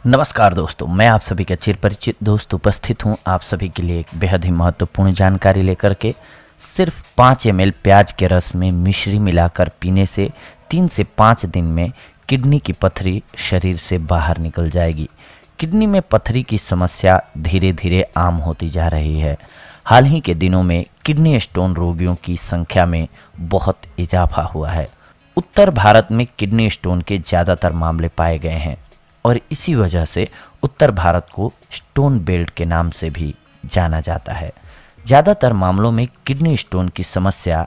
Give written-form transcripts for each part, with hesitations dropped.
नमस्कार दोस्तों, मैं आप सभी का चिर परिचित दोस्त उपस्थित हूं आप सभी के लिए एक बेहद ही महत्वपूर्ण जानकारी लेकर के। सिर्फ 5 ml प्याज के रस में मिश्री मिलाकर पीने से 3 से 5 दिन में किडनी की पथरी शरीर से बाहर निकल जाएगी। किडनी में पथरी की समस्या धीरे धीरे आम होती जा रही है। हाल ही के दिनों में किडनी स्टोन रोगियों की संख्या में बहुत इजाफा हुआ है। उत्तर भारत में किडनी स्टोन के ज़्यादातर मामले पाए गए हैं और इसी वजह से उत्तर भारत को स्टोन बेल्ट के नाम से भी जाना जाता है। ज़्यादातर मामलों में किडनी स्टोन की समस्या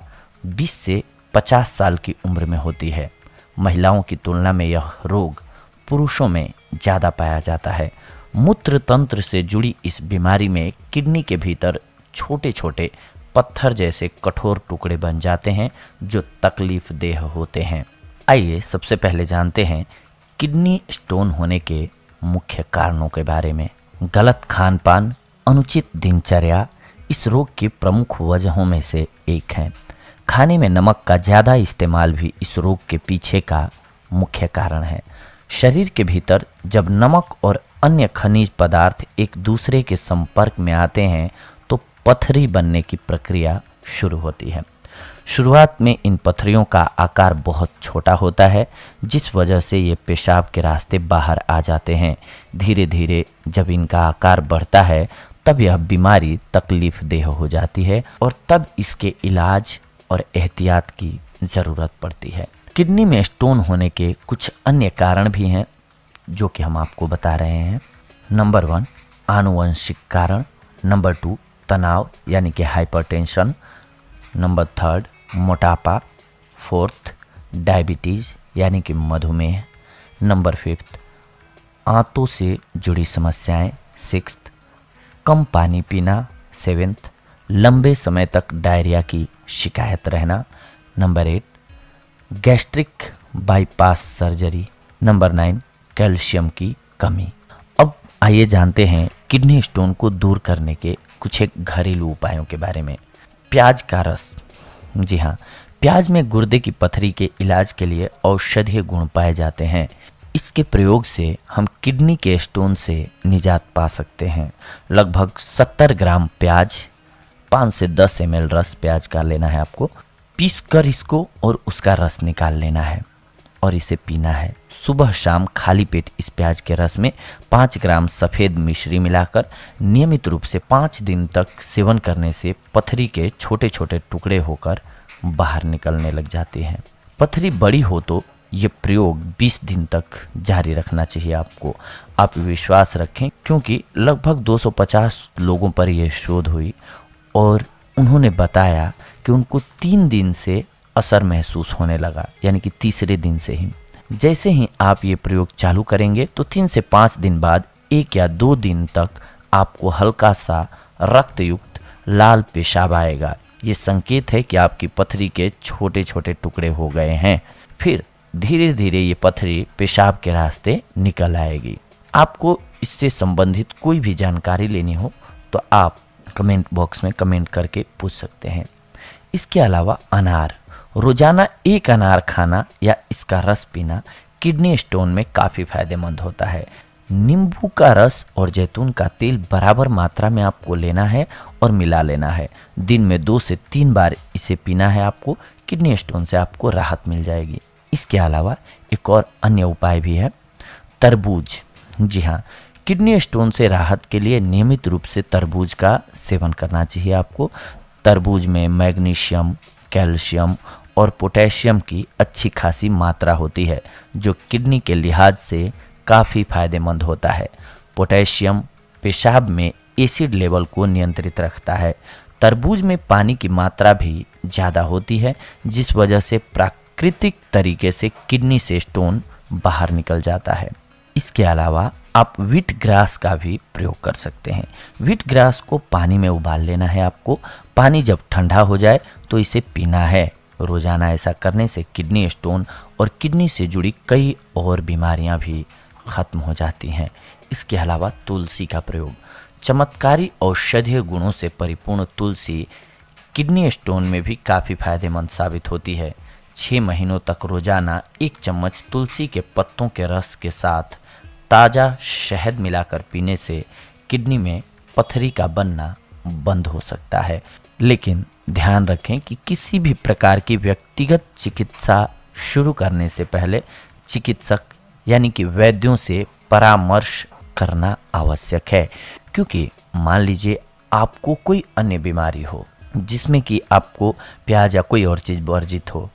20 से 50 साल की उम्र में होती है। महिलाओं की तुलना में यह रोग पुरुषों में ज़्यादा पाया जाता है। मूत्र तंत्र से जुड़ी इस बीमारी में किडनी के भीतर छोटे छोटे पत्थर जैसे कठोर टुकड़े बन जाते हैं जो तकलीफ देह होते हैं। आइए सबसे पहले जानते हैं किडनी स्टोन होने के मुख्य कारणों के बारे में। गलत खान पान, अनुचित दिनचर्या इस रोग की प्रमुख वजहों में से एक है। खाने में नमक का ज़्यादा इस्तेमाल भी इस रोग के पीछे का मुख्य कारण है। शरीर के भीतर जब नमक और अन्य खनिज पदार्थ एक दूसरे के संपर्क में आते हैं तो पथरी बनने की प्रक्रिया शुरू होती है। शुरुआत में इन पथरियों का आकार बहुत छोटा होता है, जिस वजह से ये पेशाब के रास्ते बाहर आ जाते हैं। धीरे धीरे जब इनका आकार बढ़ता है तब यह बीमारी तकलीफ देह हो जाती है और तब इसके इलाज और एहतियात की ज़रूरत पड़ती है। किडनी में स्टोन होने के कुछ अन्य कारण भी हैं जो कि हम आपको बता रहे हैं। नंबर 1 आनुवंशिक कारण, नंबर 2 तनाव यानी कि हाइपरटेंशन, नंबर 3 मोटापा, 4 डायबिटीज़ यानी कि मधुमेह, नंबर 5 आंतों से जुड़ी समस्याएं, 6 कम पानी पीना, 7 लंबे समय तक डायरिया की शिकायत रहना, number 8 gastric bypass surgery, number 9 calcium की कमी। अब आइए जानते हैं किडनी स्टोन को दूर करने के कुछ एक घरेलू उपायों के बारे में। प्याज का रस, जी हाँ, प्याज में गुर्दे की पथरी के इलाज के लिए औषधीय गुण पाए जाते हैं। इसके प्रयोग से हम किडनी के स्टोन से निजात पा सकते हैं। लगभग 70 ग्राम प्याज, 5 से 10 ml रस प्याज का लेना है आपको। पीस कर इसको और उसका रस निकाल लेना है और इसे पीना है। सुबह शाम खाली पेट इस प्याज के रस में 5 ग्राम सफ़ेद मिश्री मिलाकर नियमित रूप से 5 दिन तक सेवन करने से पथरी के छोटे छोटे टुकड़े होकर बाहर निकलने लग जाती हैं। पथरी बड़ी हो तो ये प्रयोग 20 दिन तक जारी रखना चाहिए आपको। आप विश्वास रखें क्योंकि लगभग 250 लोगों पर यह शोध हुई और उन्होंने बताया कि उनको 3 दिन से असर महसूस होने लगा, यानी कि तीसरे दिन से ही। जैसे ही आप ये प्रयोग चालू करेंगे तो 3 से 5 दिन बाद 1 या 2 दिन तक आपको हल्का सा रक्तयुक्त लाल पेशाब आएगा। ये संकेत है कि आपकी पथरी के छोटे छोटे टुकड़े हो गए हैं। फिर धीरे धीरे ये पथरी पेशाब के रास्ते निकल आएगी। आपको इससे संबंधित कोई भी जानकारी लेनी हो तो आप कमेंट बॉक्स में कमेंट करके पूछ सकते हैं। इसके अलावा अनार, रोजाना 1 अनार खाना या इसका रस पीना किडनी स्टोन में काफ़ी फायदेमंद होता है। नींबू का रस और जैतून का तेल बराबर मात्रा में आपको लेना है और मिला लेना है। दिन में 2 से 3 बार इसे पीना है आपको। किडनी स्टोन से आपको राहत मिल जाएगी। इसके अलावा एक और अन्य उपाय भी है, तरबूज। जी हाँ, किडनी स्टोन से राहत के लिए नियमित रूप से तरबूज का सेवन करना चाहिए आपको। तरबूज में मैग्नीशियम, कैल्शियम और पोटेशियम की अच्छी खासी मात्रा होती है जो किडनी के लिहाज से काफ़ी फायदेमंद होता है। पोटेशियम पेशाब में एसिड लेवल को नियंत्रित रखता है। तरबूज में पानी की मात्रा भी ज़्यादा होती है जिस वजह से प्राकृतिक तरीके से किडनी से स्टोन बाहर निकल जाता है। इसके अलावा आप व्हीट ग्रास का भी प्रयोग कर सकते हैं। व्हीट ग्रास को पानी में उबाल लेना है आपको। पानी जब ठंडा हो जाए तो इसे पीना है। रोजाना ऐसा करने से किडनी स्टोन और किडनी से जुड़ी कई और बीमारियां भी ख़त्म हो जाती हैं। इसके अलावा तुलसी का प्रयोग, चमत्कारी औषधीय गुणों से परिपूर्ण तुलसी किडनी स्टोन में भी काफ़ी फायदेमंद साबित होती है। 6 महीनों तक रोजाना 1 चम्मच तुलसी के पत्तों के रस के साथ ताज़ा शहद मिलाकर पीने से किडनी में पथरी का बनना बंद हो सकता है। लेकिन ध्यान रखें कि किसी भी प्रकार की व्यक्तिगत चिकित्सा शुरू करने से पहले चिकित्सक यानी कि वैद्यों से परामर्श करना आवश्यक है, क्योंकि मान लीजिए आपको कोई अन्य बीमारी हो जिसमें कि आपको प्याज या कोई और चीज़ वर्जित हो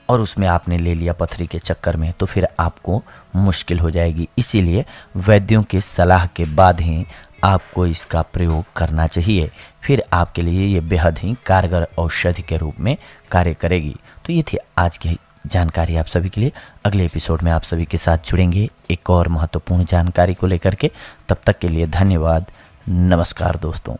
और उसमें आपने ले लिया पथरी के चक्कर में, तो फिर आपको मुश्किल हो जाएगी। इसीलिए वैद्यों के सलाह के बाद ही आपको इसका प्रयोग करना चाहिए, फिर आपके लिए ये बेहद ही कारगर औषधि के रूप में कार्य करेगी। तो ये थी आज की जानकारी आप सभी के लिए। अगले एपिसोड में आप सभी के साथ जुड़ेंगे एक और महत्वपूर्ण जानकारी को लेकर के। तब तक के लिए धन्यवाद। नमस्कार दोस्तों।